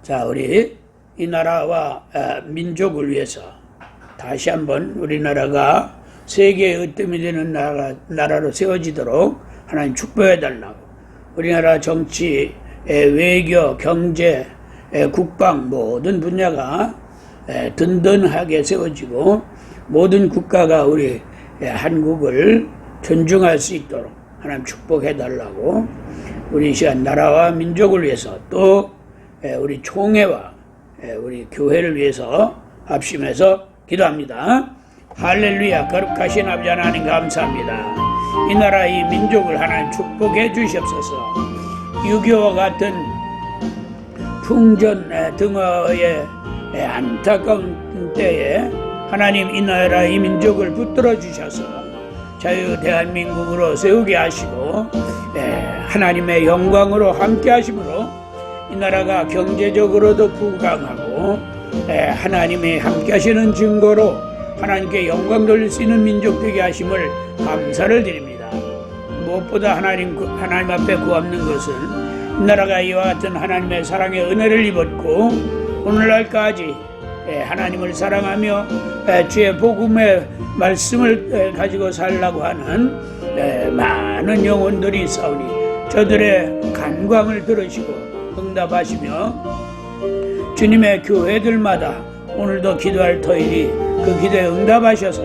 자, 우리 이 나라와 민족을 위해서 다시 한번 우리나라가 세계의 으뜸이 되는 나라로 세워지도록 하나님 축복해달라고, 우리나라 정치, 외교, 경제, 국방 모든 분야가 든든하게 세워지고 모든 국가가 우리 한국을 존중할 수 있도록 하나님 축복해달라고, 우리 시간 나라와 민족을 위해서 또 우리 총회와 우리 교회를 위해서 합심해서 기도합니다. 할렐루야. 거룩하신 아버지 하나님 감사합니다. 이 나라 이 민족을 하나님 축복해 주시옵소서. 유교와 같은 풍전 등어의 안타까운 때에 하나님 이 나라 이 민족을 붙들어 주셔서 자유 대한민국으로 세우게 하시고 하나님의 영광으로 함께 하심으로 이 나라가 경제적으로도 부강하고 하나님이 함께 하시는 증거로 하나님께 영광 돌릴 수 있는 민족 되게 하심을 감사를 드립니다. 무엇보다 하나님 앞에 구하는 것은 이 나라가 이와 같은 하나님의 사랑의 은혜를 입었고 오늘날까지 하나님을 사랑하며 주의 복음의 말씀을 가지고 살라고 하는 많은 영혼들이 있사오니 저들의 간광을 들으시고 응답하시며 주님의 교회들마다 오늘도 기도할 터이니 그 기도에 응답하셔서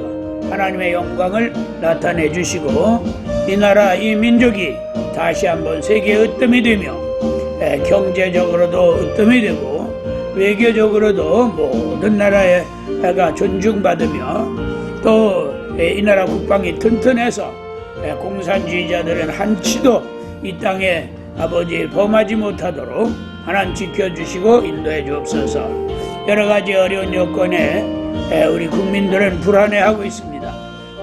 하나님의 영광을 나타내 주시고 이 나라 이 민족이 다시 한번 세계의 으뜸이 되며 경제적으로도 으뜸이 되고 외교적으로도 모든 나라가 존중받으며 또 이 나라 국방이 튼튼해서 공산주의자들은 한치도 이 땅에 아버지 범하지 못하도록 하나님 지켜주시고 인도해 주옵소서. 여러가지 어려운 여건에 우리 국민들은 불안해하고 있습니다.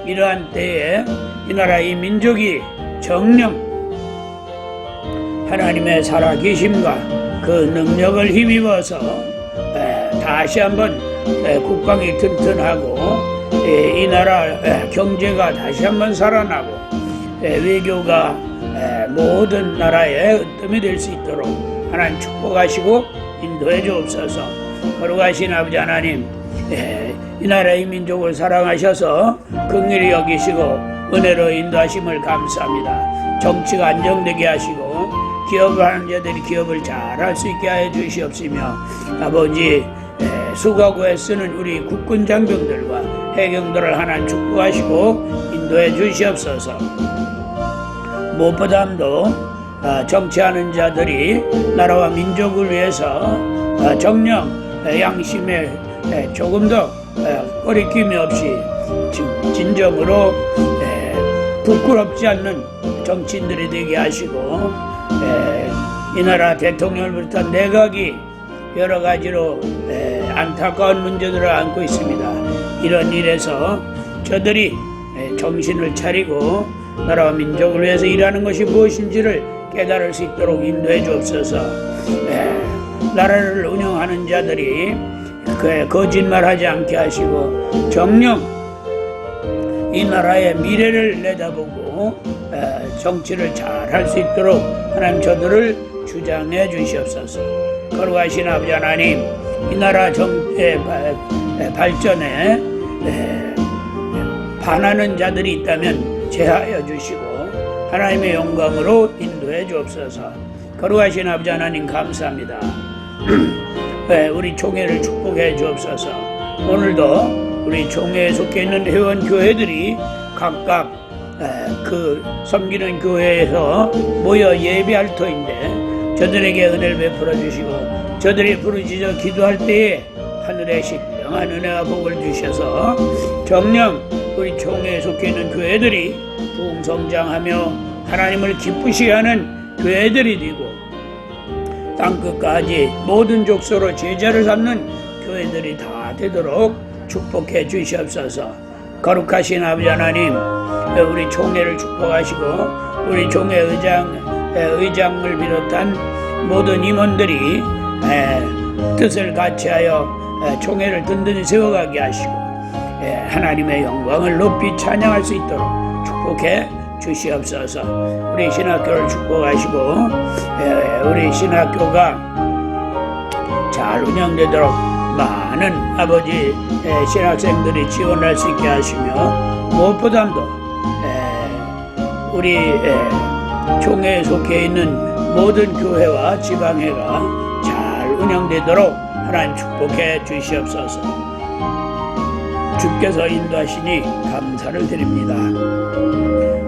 이러한 때에 이 나라 이 민족이 정령 하나님의 살아계심과 그 능력을 힘입어서 다시 한번 국방이 튼튼하고 이 나라 경제가 다시 한번 살아나고 외교가 모든 나라의 으뜸이 될 수 있도록 하나님 축복하시고 인도해 주옵소서. 거룩하신 아버지 하나님, 이 나라의 민족을 사랑하셔서 긍휼히 여기시고 은혜로 인도하심을 감사합니다. 정치가 안정되게 하시고 기업을 하는 자들이 기업을 잘할 수 있게 하여 주시옵시며 아버지 수가구에 쓰는 우리 국군 장병들과 해경들을 하나님 축복하시고 인도해 주시옵소서. 무엇보다도 정치하는 자들이 나라와 민족을 위해서 정령 양심에 조금 더 꺼리낌이 없이 진정으로 부끄럽지 않는 정치인들이 되게 하시고 이 나라 대통령을 비롯한 내각이 여러 가지로 안타까운 문제들을 안고 있습니다. 이런 일에서 저들이 정신을 차리고 나라와 민족을 위해서 일하는 것이 무엇인지를 깨달을 수 있도록 인도해 주옵소서. 나라를 운영하는 자들이 거짓말하지 않게 하시고 정녕 이 나라의 미래를 내다보고 정치를 잘 할 수 있도록 하나님 저들을 주장해 주시옵소서. 거룩하신 아버지 하나님, 이 나라 정의 발전에 반하는 자들이 있다면 제하여 주시고 하나님의 영광으로 인도해 주옵소서. 거룩하신 아버지 하나님 감사합니다. 우리 총회를 축복해 주옵소서. 오늘도 우리 총회에 속해 있는 회원교회들이 각각 그 섬기는 교회에서 모여 예배할 터인데 저들에게 은혜를 베풀어 주시고 저들이 부르짖어 기도할 때에 하늘의 신령한 은혜와 복을 주셔서 정녕 우리 총회에 속해 있는 교회들이 부흥성장하며 하나님을 기쁘시게 하는 교회들이 되고 땅끝까지 모든 족속으로 제자를 삼는 교회들이 다 되도록 축복해 주시옵소서. 거룩하신 아버지 하나님, 우리 총회를 축복하시고 우리 총회 의장을 비롯한 모든 임원들이 뜻을 같이하여 총회를 든든히 세워가게 하시고 하나님의 영광을 높이 찬양할 수 있도록 축복해 주시옵소서. 우리 신학교를 축복하시고 우리 신학교가 잘 운영되도록 많은 아버지 신학생들이 지원할 수 있게 하시며, 무엇보다도 우리 총회에 속해 있는 모든 교회와 지방회가 잘 운영되도록 하나님 축복해 주시옵소서. 주께서 인도하시니 감사를 드립니다.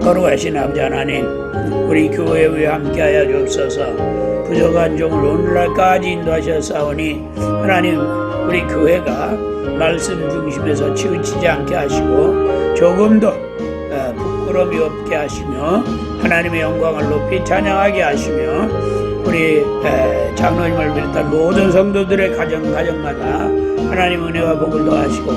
거룩하신 아버지 하나님, 우리 교회에 함께하여 주옵소서. 부족한 종을 오늘날까지 인도하셨사오니 하나님, 우리 교회가 말씀 중심에서 치우치지 않게 하시고 조금도 부끄러움이 없게 하시며 하나님의 영광을 높이 찬양하게 하시며, 우리 장로님을 비롯한 모든 성도들의 가정마다 하나님 은혜와 복을 더하시고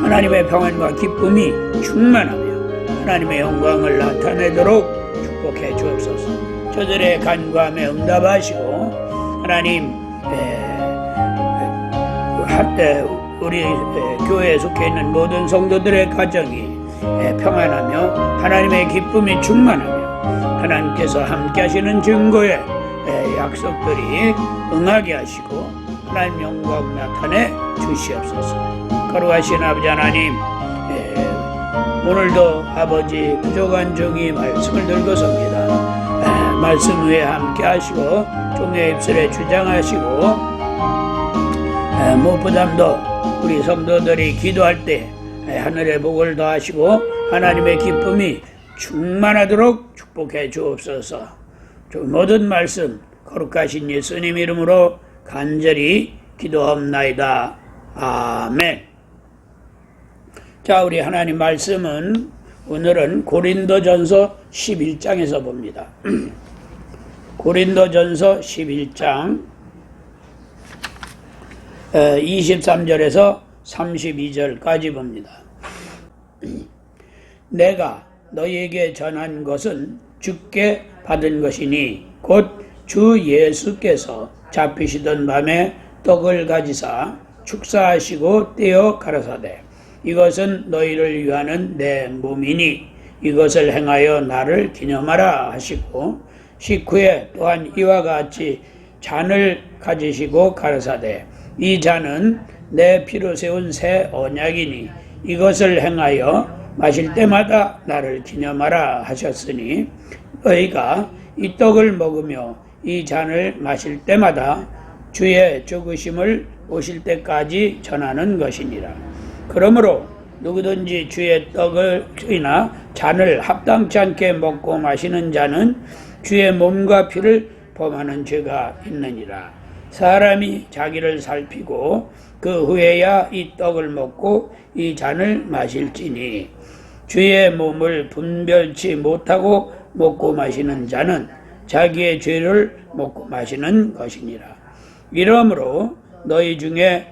하나님의 평안과 기쁨이 충만하며 하나님의 영광을 나타내도록 축복해 주옵소서. 저들의 간구함에 응답하시고 하나님, 우리 교회에 속해 있는 모든 성도들의 가정이 평안하며 하나님의 기쁨이 충만하며 하나님께서 함께 하시는 증거의 약속들이 응하게 하시고 하나님 영광 나타내 주시옵소서. 거룩하신 아버지 하나님, 오늘도 아버지 부족한 종이 말씀을 들고 섭니다. 말씀 위에 함께 하시고 종의 입술에 주장하시고, 무엇보다도 우리 성도들이 기도할 때 하늘의 복을 더하시고 하나님의 기쁨이 충만하도록 축복해 주옵소서. 모든 말씀 거룩하신 예수님 이름으로 간절히 기도합나이다. 아멘. 자, 우리 하나님 말씀은 오늘은 고린도전서 11장에서 봅니다. 고린도전서 11장 23절에서 32절까지 봅니다. 내가 너희에게 전한 것은 주께 받은 것이니 곧 주 예수께서 잡히시던 밤에 떡을 가지사 축사하시고 떼어 가라사대, 이것은 너희를 위하는 내 몸이니 이것을 행하여 나를 기념하라 하시고, 식후에 또한 이와 같이 잔을 가지시고 가라사대, 이 잔은 내 피로 세운 새 언약이니 이것을 행하여 마실 때마다 나를 기념하라 하셨으니, 너희가 이 떡을 먹으며 이 잔을 마실 때마다 주의 죽으심을 오실 때까지 전하는 것이니라. 그러므로 누구든지 주의 떡을이나 잔을 합당치 않게 먹고 마시는 자는 주의 몸과 피를 범하는 죄가 있느니라. 사람이 자기를 살피고 그 후에야 이 떡을 먹고 이 잔을 마실지니, 주의 몸을 분별치 못하고 먹고 마시는 자는 자기의 죄를 먹고 마시는 것이니라. 이러므로 너희 중에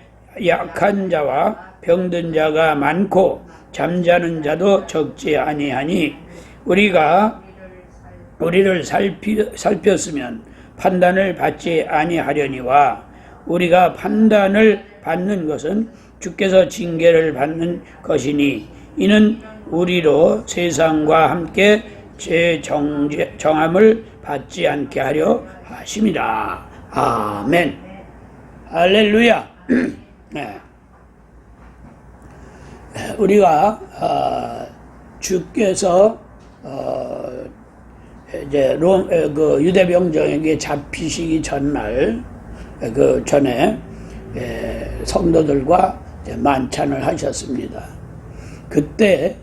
약한 자와 병든 자가 많고 잠자는 자도 적지 아니하니, 우리를 살폈으면 판단을 받지 아니하려니와 우리가 판단을 받는 것은 주께서 징계를 받는 것이니, 이는 우리로 세상과 함께 죄 정함을 받지 않게 하려 하심이라. 아멘. 할렐루야. 네. 우리가 주께서 이제 유대 병정에게 잡히시기 전날 그 전에 성도들과 만찬을 하셨습니다. 그때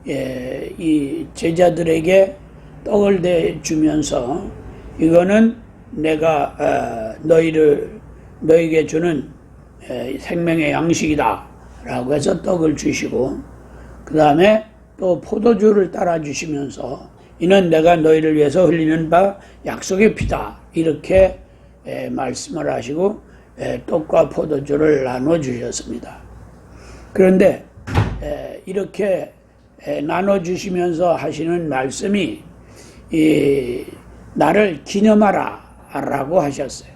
이 제자들에게 떡을 대주면서 이거는 내가 너에게 주는 생명의 양식이다 라고 해서 떡을 주시고, 그 다음에 또 포도주를 따라 주시면서 이는 내가 너희를 위해서 흘리는 바 약속의 피다 이렇게 말씀을 하시고 떡과 포도주를 나눠 주셨습니다. 그런데 이렇게 나눠 주시면서 하시는 말씀이 나를 기념하라 라고 하셨어요.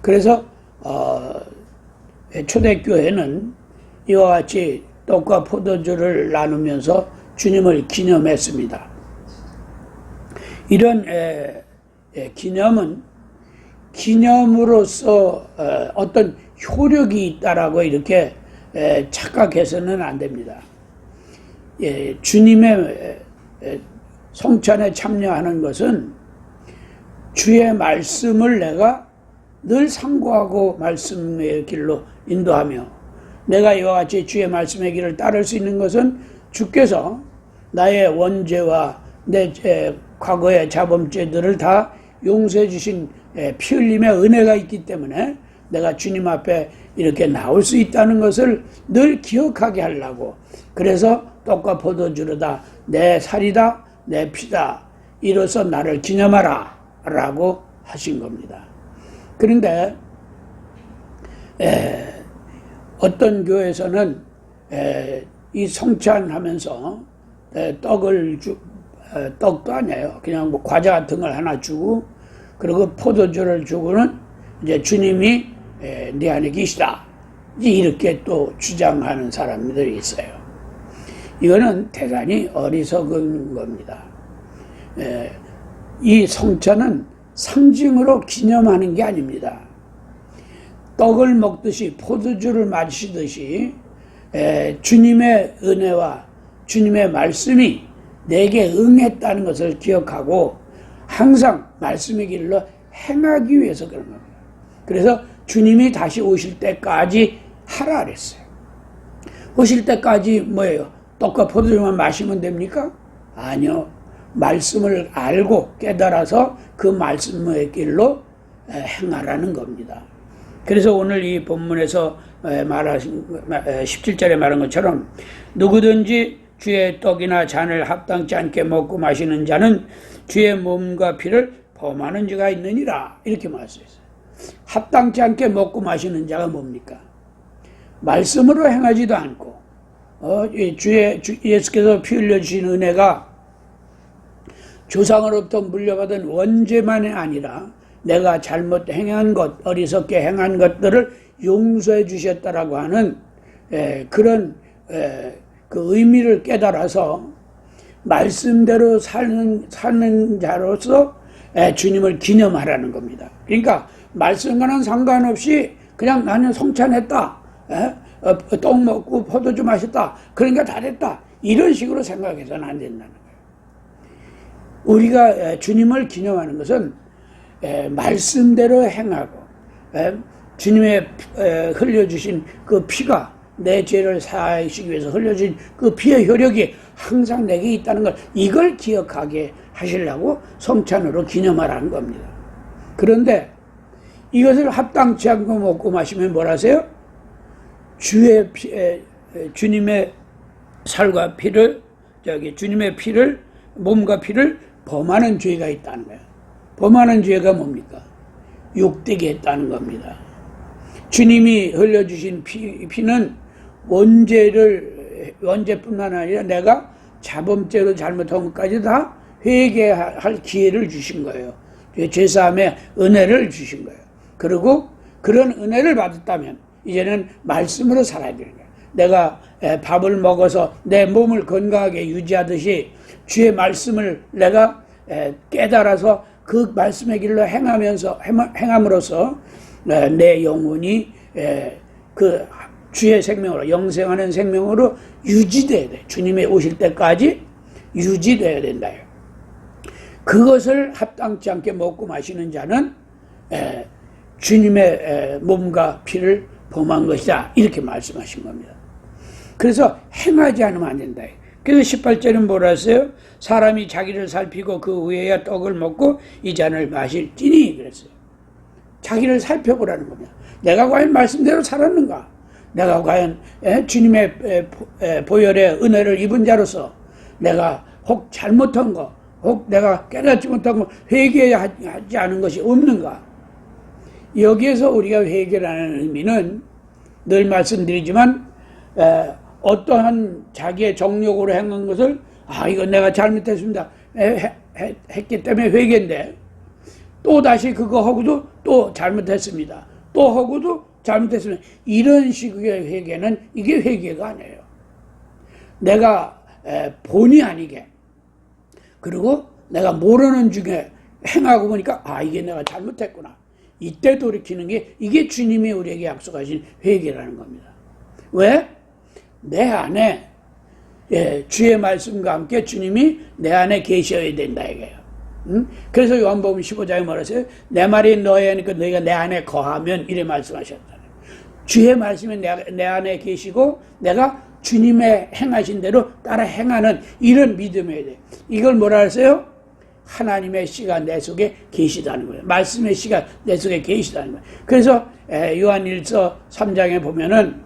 그래서 초대교회는 이와 같이 떡과 포도주를 나누면서 주님을 기념했습니다. 이런 기념은 기념으로서 어떤 효력이 있다라고 이렇게 착각해서는 안 됩니다. 주님의 성찬에 참여하는 것은 주의 말씀을 내가 늘 상고하고 말씀의 길로 인도하며, 내가 이와 같이 주의 말씀의 길을 따를 수 있는 것은 주께서 나의 원죄와 내 과거의 자범죄들을 다 용서해 주신 피 흘림의 은혜가 있기 때문에 내가 주님 앞에 이렇게 나올 수 있다는 것을 늘 기억하게 하려고, 그래서 떡과 포도주로다 내 살이다 내 피다 이로써 나를 기념하라 라고 하신 겁니다. 그런데 어떤 교회에서는 이 성찬하면서 떡도 아니에요. 그냥 뭐 과자 같은 걸 하나 주고, 그리고 포도주를 주고는 이제 주님이 네 안에 계시다 이렇게 또 주장하는 사람들이 있어요. 이거는 대단히 어리석은 겁니다. 이 성찬은 상징으로 기념하는 게 아닙니다. 떡을 먹듯이 포도주를 마시듯이 주님의 은혜와 주님의 말씀이 내게 응했다는 것을 기억하고 항상 말씀의 길로 행하기 위해서 그런 겁니다. 그래서 주님이 다시 오실 때까지 하라 그랬어요. 오실 때까지 뭐예요? 떡과 포도주만 마시면 됩니까? 아니요. 말씀을 알고 깨달아서 그 말씀의 길로 행하라는 겁니다. 그래서 오늘 이 본문에서 말하신 17절에 말한 것처럼 누구든지 주의 떡이나 잔을 합당치 않게 먹고 마시는 자는 주의 몸과 피를 범하는 자가 있느니라 이렇게 말씀했어요. 합당치 않게 먹고 마시는 자가 뭡니까? 말씀으로 행하지도 않고 예수께서 피 흘려주신 은혜가 조상으로부터 물려받은 원죄만이 아니라 내가 잘못 행한 것, 어리석게 행한 것들을 용서해 주셨다라고 하는 그런 그 의미를 깨달아서 말씀대로 사는 자로서 주님을 기념하라는 겁니다. 그러니까 말씀과는 상관없이 그냥 나는 성찬했다, 떡 먹고 포도주 마셨다, 그러니까 다 됐다, 이런 식으로 생각해서는 안 된다는 거예요. 우리가 주님을 기념하는 것은 말씀대로 행하고 주님의 흘려주신 그 피가 내 죄를 사하시기 위해서 흘려준 그 피의 효력이 항상 내게 있다는 걸, 이걸 기억하게 하시려고 성찬으로 기념하라는 겁니다. 그런데 이것을 합당치 않고 먹고 마시면 뭘 하세요? 주님의 살과 피를, 주님의 피를, 몸과 피를 범하는 죄가 있다는 거예요. 범하는 죄가 뭡니까? 욕되게 했다는 겁니다. 주님이 흘려주신 피는 원죄뿐만 아니라 내가 자범죄로 잘못한 것까지 다 회개할 기회를 주신 거예요. 죄사함의 은혜를 주신 거예요. 그리고 그런 은혜를 받았다면 이제는 말씀으로 살아야 되는 거예요. 내가 밥을 먹어서 내 몸을 건강하게 유지하듯이 주의 말씀을 내가 깨달아서 그 말씀의 길로 행함으로써 내 영혼이 그 주의 생명으로, 영생하는 생명으로 유지돼야 돼. 주님이 오실 때까지 유지돼야 된다. 그것을 합당치 않게 먹고 마시는 자는 주님의 몸과 피를 범한 것이다, 이렇게 말씀하신 겁니다. 그래서 행하지 않으면 안 된다. 그래서 18절은 뭐라 했어요? 사람이 자기를 살피고 그 후에야 떡을 먹고 이 잔을 마실지니 그랬어요. 자기를 살펴보라는 겁니다. 내가 과연 말씀대로 살았는가? 내가 과연 주님의 보혈의 은혜를 입은 자로서 내가 혹 잘못한 거, 혹 내가 깨닫지 못한 거, 회개하지 않은 것이 없는가? 여기에서 우리가 회개라는 의미는 늘 말씀드리지만 어떠한 자기의 정욕으로 행한 것을 이건 내가 잘못했습니다 했기 때문에 회개인데, 또 다시 그거 하고도 또 잘못했습니다, 또 하고도 잘못했습니다, 이런 식의 회개는 이게 회개가 아니에요. 내가 본의 아니게, 그리고 내가 모르는 중에 행하고 보니까 이게 내가 잘못했구나, 이때 돌이키는 게 이게 주님이 우리에게 약속하신 회개라는 겁니다. 왜? 내 안에 주의 말씀과 함께 주님이 내 안에 계셔야 된다 이거예요. 그래서 요한복음 15장에 뭐라서요? 내 말이 너희 안에 너희가 내 안에 거하면 이래 말씀하셨다. 주의 말씀이 내 안에 계시고 내가 주님의 행하신 대로 따라 행하는 이런 믿음이어야 돼. 이걸 뭐라 했어요? 하나님의 씨가 내 속에 계시다는 거예요. 말씀의 씨가 내 속에 계시다는 거예요. 그래서 요한일서 3장에 보면은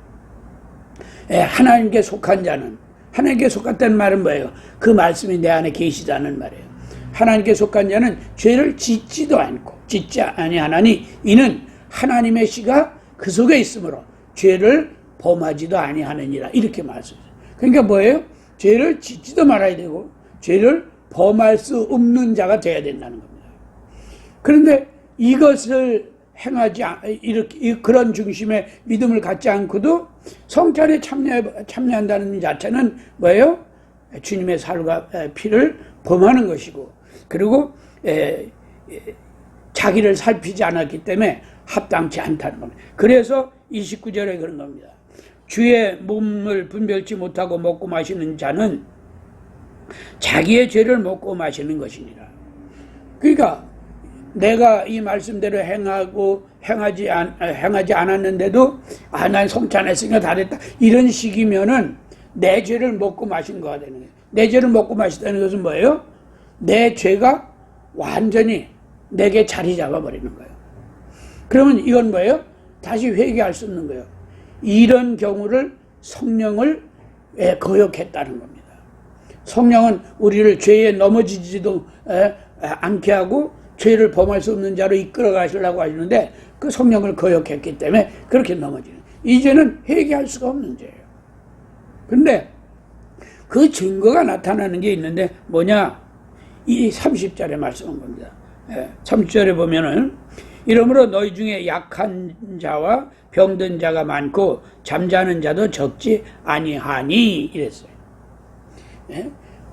하나님께 속한 자는, 하나님께 속았다는 말은 뭐예요? 그 말씀이 내 안에 계시다는 말이에요. 하나님께 속한 자는 죄를 짓지도 않고 짓지 아니하나니 이는 하나님의 씨가 그 속에 있으므로 죄를 범하지도 아니하느니라 이렇게 말씀해요. 그러니까 뭐예요? 죄를 짓지도 말아야 되고 죄를 범할 수 없는 자가 되어야 된다는 겁니다. 그런데 이것을 행하지 이렇게 그런 중심의 믿음을 갖지 않고도 성찬에 참여한다는 자체는 뭐예요? 주님의 살과 피를 범하는 것이고, 그리고 자기를 살피지 않았기 때문에 합당치 않다는 겁니다. 그래서 29절에 그런 겁니다. 주의 몸을 분별치 못하고 먹고 마시는 자는 자기의 죄를 먹고 마시는 것이니라. 그러니까 내가 이 말씀대로 행하지 않았는데도 난 성찬했으니까 다 됐다 이런 식이면은 내 죄를 먹고 마신 거가 되는 거예요. 내 죄를 먹고 마시다는 것은 뭐예요? 내 죄가 완전히 내게 자리 잡아버리는 거예요. 그러면 이건 뭐예요? 다시 회개할 수 없는 거예요. 이런 경우를 성령을 거역했다는 겁니다. 성령은 우리를 죄에 넘어지지도 않게 하고 죄를 범할 수 없는 자로 이끌어 가시려고 하시는데 그 성령을 거역했기 때문에 그렇게 넘어지는, 이제는 회개할 수가 없는 죄예요. 근데 그 증거가 나타나는 게 있는데 뭐냐? 이 30절에 말씀한 겁니다. 30절에 보면은 이러므로 너희 중에 약한 자와 병든 자가 많고 잠자는 자도 적지 아니하니 이랬어요.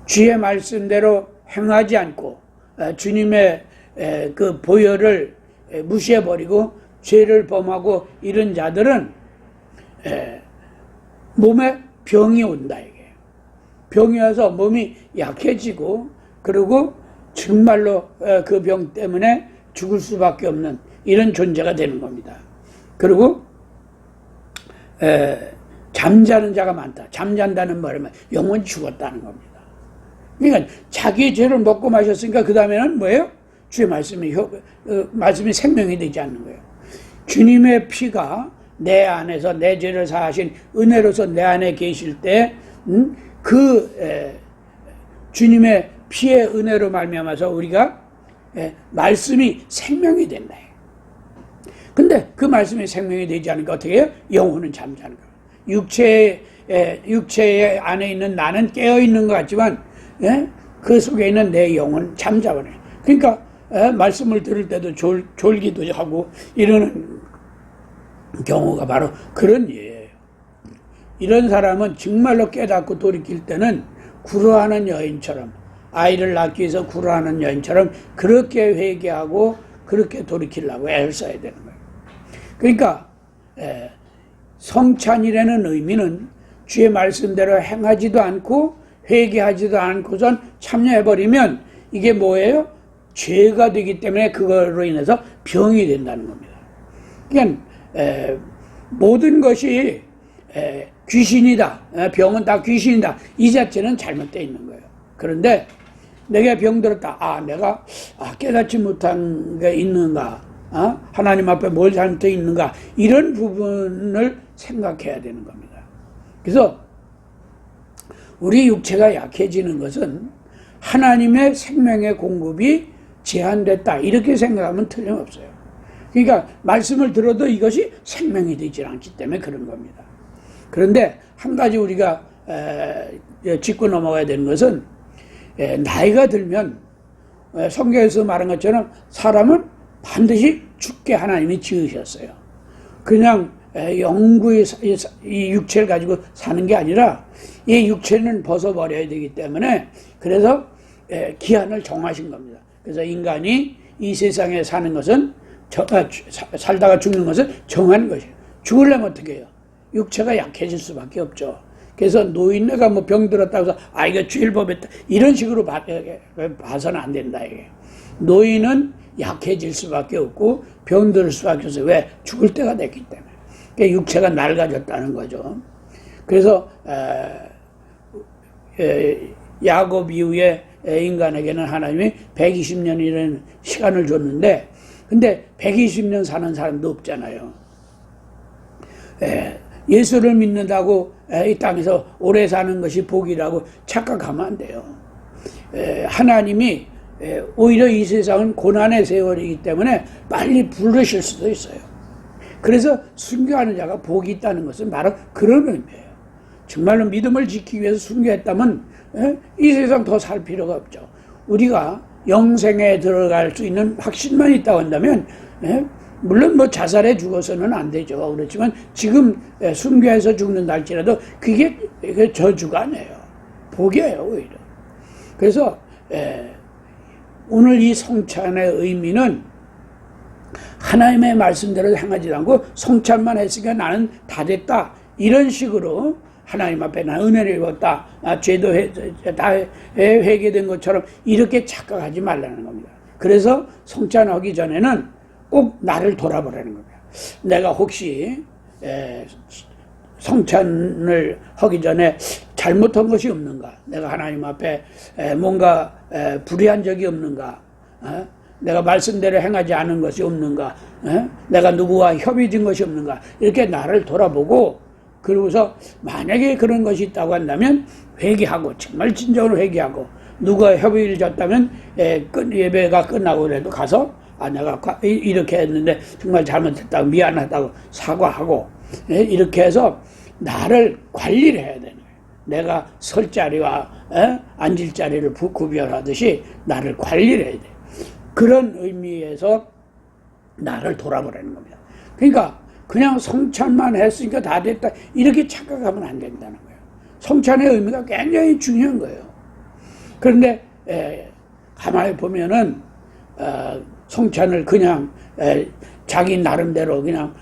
주의 말씀대로 행하지 않고 주님의 그 보혈을 무시해버리고 죄를 범하고 이런 자들은 몸에 병이 온다 이게. 병이 와서 몸이 약해지고 그리고 정말로 그 병 때문에 죽을 수밖에 없는 이런 존재가 되는 겁니다. 그리고 잠자는 자가 많다. 잠잔다는 말은 영원히 죽었다는 겁니다. 그러니까 자기의 죄를 먹고 마셨으니까 그 다음에는 뭐예요? 주의 말씀이 생명이 되지 않는 거예요. 주님의 피가 내 안에서 내 죄를 사하신 은혜로서 내 안에 계실 때 주님의 피의 은혜로 말미암아서 우리가 말씀이 생명이 된다. 근데 그 말씀이 생명이 되지 않으니까 어떻게 해요? 영혼은 잠자는 거예요. 육체 안에 있는 나는 깨어있는 것 같지만 그 속에 있는 내 영혼은 잠자버려요. 그러니까 말씀을 들을 때도 졸기도 하고 이러는 경우가 바로 그런 예예요. 이런 사람은 정말로 깨닫고 돌이킬 때는 구루하는 여인처럼, 아이를 낳기 위해서 구루하는 여인처럼 그렇게 회개하고 그렇게 돌이키려고 애를 써야 되는 거예요. 그러니까 성찬이라는 의미는 주의 말씀대로 행하지도 않고 회개하지도 않고선 참여해버리면 이게 뭐예요? 죄가 되기 때문에 그걸로 인해서 병이 된다는 겁니다. 그러니까 모든 것이 귀신이다, 병은 다 귀신이다, 이 자체는 잘못되어 있는 거예요. 그런데 내가 병들었다, 내가 깨닫지 못한 게 있는가, 하나님 앞에 뭘 잘못되어 있는가, 이런 부분을 생각해야 되는 겁니다. 그래서 우리 육체가 약해지는 것은 하나님의 생명의 공급이 제한됐다 이렇게 생각하면 틀림없어요. 그러니까 말씀을 들어도 이것이 생명이 되지 않기 때문에 그런 겁니다. 그런데 한 가지 우리가 짚고 넘어가야 되는 것은 나이가 들면 성경에서 말한 것처럼 사람은 반드시 죽게 하나님이 지으셨어요. 그냥 영구히 이 육체를 가지고 사는 게 아니라 이 육체는 벗어버려야 되기 때문에 그래서 기한을 정하신 겁니다. 그래서 인간이 이 세상에 사는 것은 살다가 죽는 것은 정한 것이에요. 죽으려면 어떻게 해요? 육체가 약해질 수밖에 없죠. 그래서 노인네가 뭐 병들었다고 해서 이거 죽일 법했다 이런 식으로 봐서는 안 된다 이게. 노인은 약해질 수밖에 없고 병들 수밖에 없어요. 왜? 죽을 때가 됐기 때문에. 그러니까 육체가 낡아졌다는 거죠. 그래서 야곱 이후에 인간에게는 하나님이 120년이라는 시간을 줬는데, 근데 120년 사는 사람도 없잖아요. 예수를 믿는다고 이 땅에서 오래 사는 것이 복이라고 착각하면 안 돼요. 하나님이 오히려 이 세상은 고난의 세월이기 때문에 빨리 부르실 수도 있어요. 그래서 순교하는 자가 복이 있다는 것은 바로 그런 의미예요. 정말로 믿음을 지키기 위해서 순교했다면 이 세상 더 살 필요가 없죠. 우리가 영생에 들어갈 수 있는 확신만 있다고 한다면 물론 뭐 자살해 죽어서는 안 되죠. 그렇지만 지금 순교해서 죽는다 할지라도 그게 저주가 아니에요. 복이에요 오히려. 그래서 오늘 이 성찬의 의미는 하나님의 말씀대로 행하지 않고 성찬만 했으니까 나는 다 됐다 이런 식으로 하나님 앞에 나 은혜를 입었다, 죄도 다 회개된 것처럼 이렇게 착각하지 말라는 겁니다. 그래서 성찬하기 전에는 꼭 나를 돌아보라는 겁니다. 내가 혹시 성찬을 하기 전에 잘못한 것이 없는가? 내가 하나님 앞에 뭔가 불의한 적이 없는가? 내가 말씀대로 행하지 않은 것이 없는가? 내가 누구와 협의된 것이 없는가? 이렇게 나를 돌아보고, 그러고서 만약에 그런 것이 있다고 한다면 회개하고, 정말 진정으로 회개하고, 누가 협의를 줬다면 예배가 끝나고 그래도 가서 내가 이렇게 했는데 정말 잘못했다고 미안하다고 사과하고, 이렇게 해서 나를 관리를 해야 되는 거예요. 내가 설 자리와 앉을 자리를 구별하듯이 나를 관리를 해야 돼요. 그런 의미에서 나를 돌아보라는 겁니다. 그러니까 그냥 성찬만 했으니까 다 됐다 이렇게 착각하면 안 된다는 거예요. 성찬의 의미가 굉장히 중요한 거예요. 그런데 가만히 보면은 성찬을 그냥 자기 나름대로 그냥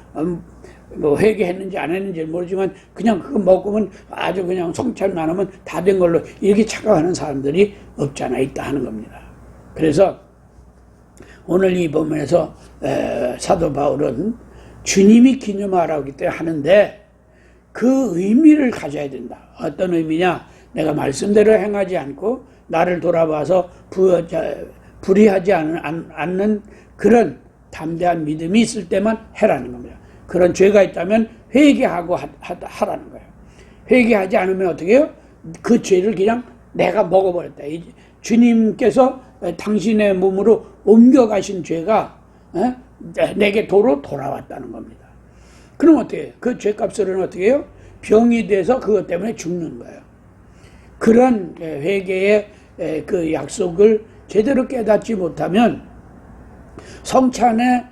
뭐 회개했는지 안 했는지 모르지만 그냥 그거 먹으면 아주 그냥 성찬만 하면 다 된 걸로 이렇게 착각하는 사람들이 없잖아 있다 하는 겁니다. 그래서 오늘 이 본문에서 사도 바울은 주님이 기념하라고 하는데 그 의미를 가져야 된다. 어떤 의미냐? 내가 말씀대로 행하지 않고 나를 돌아봐서 불의하지 않는 그런 담대한 믿음이 있을 때만 해라는 겁니다. 그런 죄가 있다면 회개하고 하라는 거예요. 회개하지 않으면 어떻게 해요? 그 죄를 그냥 내가 먹어버렸다. 주님께서 당신의 몸으로 옮겨가신 죄가 내게 도로 돌아왔다는 겁니다. 그럼 어떻게 해요? 그 죄값으로는 어떻게 해요? 병이 돼서 그것 때문에 죽는 거예요. 그런 회개의 그 약속을 제대로 깨닫지 못하면 성찬에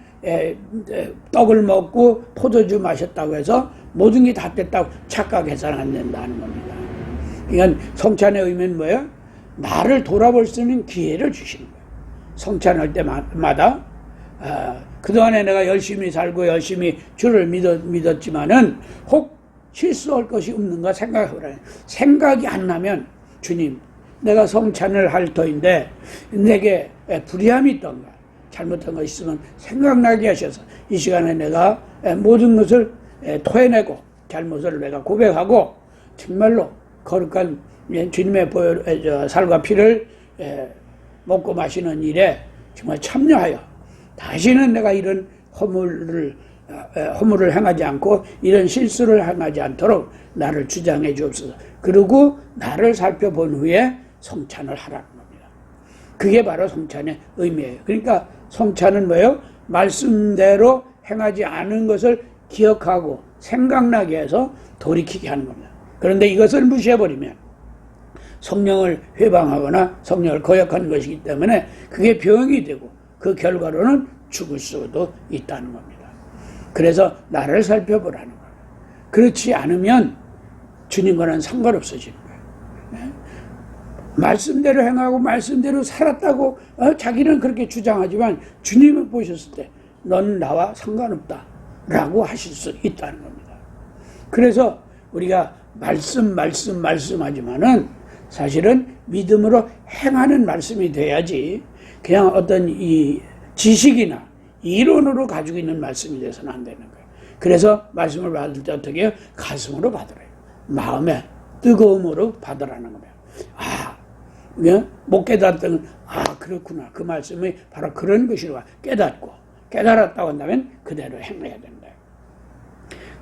떡을 먹고 포도주 마셨다고 해서 모든 게 다 됐다고 착각해서는 안 된다는 겁니다. 그러니까 성찬의 의미는 뭐예요? 나를 돌아볼 수 있는 기회를 주시는 거예요. 성찬할 때마다 그동안에 내가 열심히 살고 열심히 주를 믿었지만은 혹 실수할 것이 없는가 생각해보라. 생각이 안 나면 주님 내가 성찬을 할 터인데 내게 불의함이 있던가 잘못한 것이 있으면 생각나게 하셔서 이 시간에 내가 모든 것을 토해내고 잘못을 내가 고백하고 정말로 거룩한 주님의 살과 피를 먹고 마시는 일에 정말 참여하여 다시는 내가 이런 허물을 행하지 않고 이런 실수를 행하지 않도록 나를 주장해 주옵소서. 그리고 나를 살펴본 후에 성찬을 하라는 겁니다. 그게 바로 성찬의 의미예요. 그러니까 성찬은 뭐예요? 말씀대로 행하지 않은 것을 기억하고 생각나게 해서 돌이키게 하는 겁니다. 그런데 이것을 무시해버리면 성령을 회방하거나 성령을 거역하는 것이기 때문에 그게 병이 되고 그 결과로는 죽을 수도 있다는 겁니다. 그래서 나를 살펴보라는 거예요. 그렇지 않으면 주님과는 상관없어지는 거예요. 말씀대로 행하고 말씀대로 살았다고 자기는 그렇게 주장하지만 주님을 보셨을 때 넌 나와 상관없다 라고 하실 수 있다는 겁니다. 그래서 우리가 말씀하지만은 사실은 믿음으로 행하는 말씀이 돼야지 그냥 어떤 이 지식이나 이론으로 가지고 있는 말씀이 돼서는 안 되는 거예요. 그래서 말씀을 받을 때 어떻게 해요? 가슴으로 받으래요. 마음의 뜨거움으로 받으라는 거예요. 못 깨달았던 그렇구나. 그 말씀이 바로 그런 것이라 깨달았다고 한다면 그대로 행해야 된다.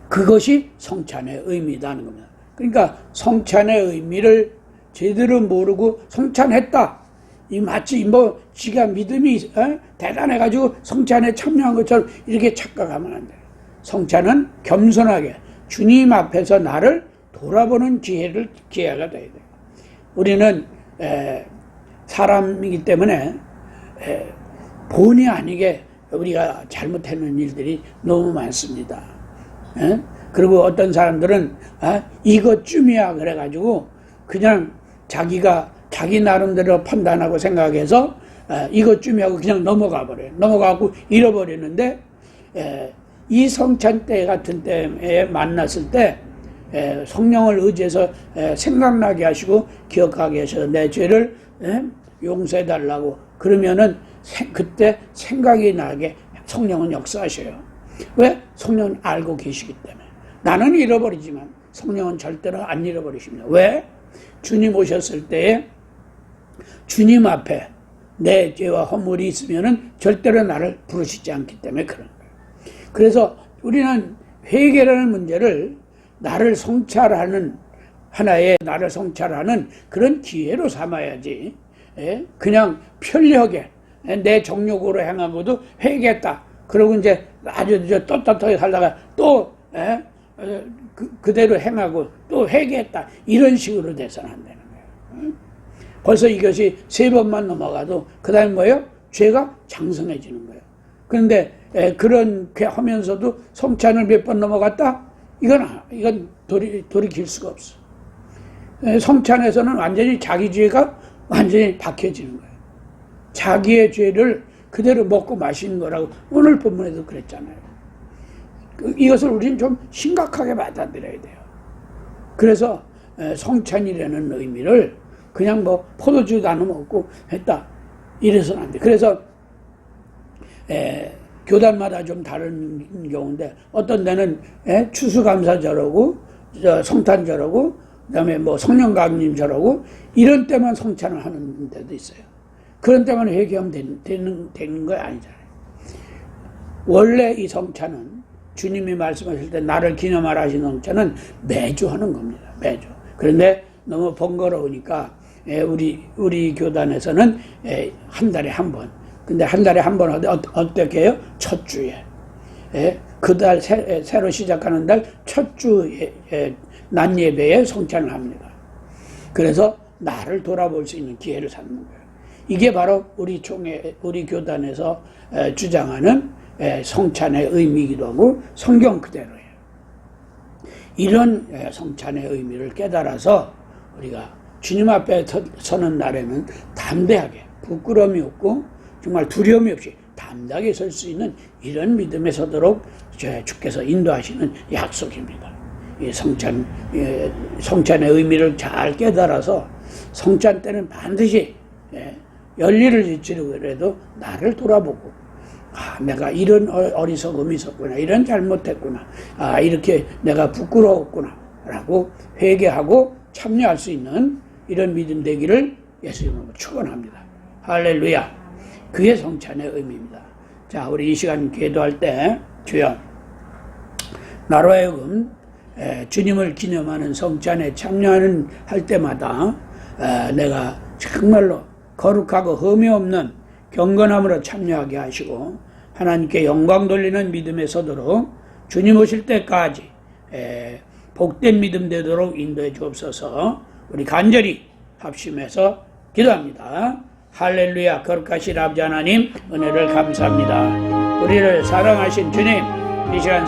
그것이 성찬의 의미다 하는 겁니다. 그러니까 성찬의 의미를 제대로 모르고 성찬했다. 이 마치 지가 믿음이 대단해가지고 성찬에 참여한 것처럼 이렇게 착각하면 안 돼요. 성찬은 겸손하게 주님 앞에서 나를 돌아보는 기회가 돼야 돼요. 우리는 사람이기 때문에 본의 아니게 우리가 잘못하는 일들이 너무 많습니다. 그리고 어떤 사람들은 이것쯤이야 그래가지고 그냥 자기 나름대로 판단하고 생각해서 이것쯤이하고 그냥 넘어가고 잃어버리는데 이 성찬 때 같은 때에 만났을 때 성령을 의지해서 생각나게 하시고 기억하게 하셔서 내 죄를 용서해 달라고 그러면은 그때 생각이 나게 성령은 역사하셔요. 왜? 성령은 알고 계시기 때문에. 나는 잃어버리지만 성령은 절대로 안 잃어버리십니다. 왜? 주님 오셨을 때에 주님 앞에 내 죄와 허물이 있으면은 절대로 나를 부르시지 않기 때문에 그런 거예요. 그래서 우리는 회개라는 문제를 나를 성찰하는 그런 기회로 삼아야지. 그냥 편리하게 내 정욕으로 행하고도 회개했다. 그러고 이제 아주 떳떳하게 살다가 또 그대로 행하고 또 회개했다. 이런 식으로 돼서는 안 되는 거예요. 벌써 이것이 3번만 넘어가도 그 다음에 뭐예요? 죄가 장성해지는 거예요. 그런데 그렇게 하면서도 성찬을 몇 번 넘어갔다? 이건 돌이킬 수가 없어. 성찬에서는 완전히 자기 죄가 완전히 박혀지는 거예요. 자기의 죄를 그대로 먹고 마시는 거라고 오늘 본문에도 그랬잖아요. 이것을 우리는 좀 심각하게 받아들여야 돼요. 그래서 성찬이라는 의미를 그냥 포도주 나눠 먹고 했다 이래서는 안 돼. 그래서 교단마다 좀 다른 경우인데 어떤 데는 추수감사절하고 성탄절하고 그다음에 성령강림절하고 이런 때만 성찬을 하는 데도 있어요. 그런 때만 회개하면 되는 거 아니잖아요. 원래 이 성찬은 주님이 말씀하실 때 나를 기념하라 하신 성찬은 매주 하는 겁니다. 매주. 그런데 너무 번거로우니까 우리 교단에서는 한 달에 한 번. 근데 한 달에 한 번 어떻게 해요? 첫 주에. 그달 새로 시작하는 달 첫 주에 낮 예배에 성찬을 합니다. 그래서 나를 돌아볼 수 있는 기회를 삼는 거예요. 이게 바로 우리 교단에서 주장하는 성찬의 의미이기도 하고 성경 그대로예요. 이런 성찬의 의미를 깨달아서 우리가 주님 앞에 서는 날에는 담대하게 부끄러움이 없고 정말 두려움이 없이 담대하게 설 수 있는 이런 믿음에 서도록 주께서 인도하시는 약속입니다. 이 성찬의 의미를 잘 깨달아서 성찬 때는 반드시 열일을 지치려고 나를 돌아보고 내가 이런 어리석음이 있었구나, 이런 잘못했구나, 이렇게 내가 부끄러웠구나 라고 회개하고 참여할 수 있는 이런 믿음 되기를 예수님으로 축원합니다. 할렐루야. 그게 성찬의 의미입니다. 자, 우리 이 시간 기도할 때 주여 나로 하여금 주님을 기념하는 성찬에 참여하는 할 때마다 내가 정말로 거룩하고 흠이 없는 경건함으로 참여하게 하시고 하나님께 영광 돌리는 믿음에 서도록 주님 오실 때까지 복된 믿음 되도록 인도해 주옵소서. 우리 간절히 합심해서 기도합니다. 할렐루야. 거룩하신 아버지 하나님 은혜를 감사합니다. 우리를 사랑하신 주님 이 시간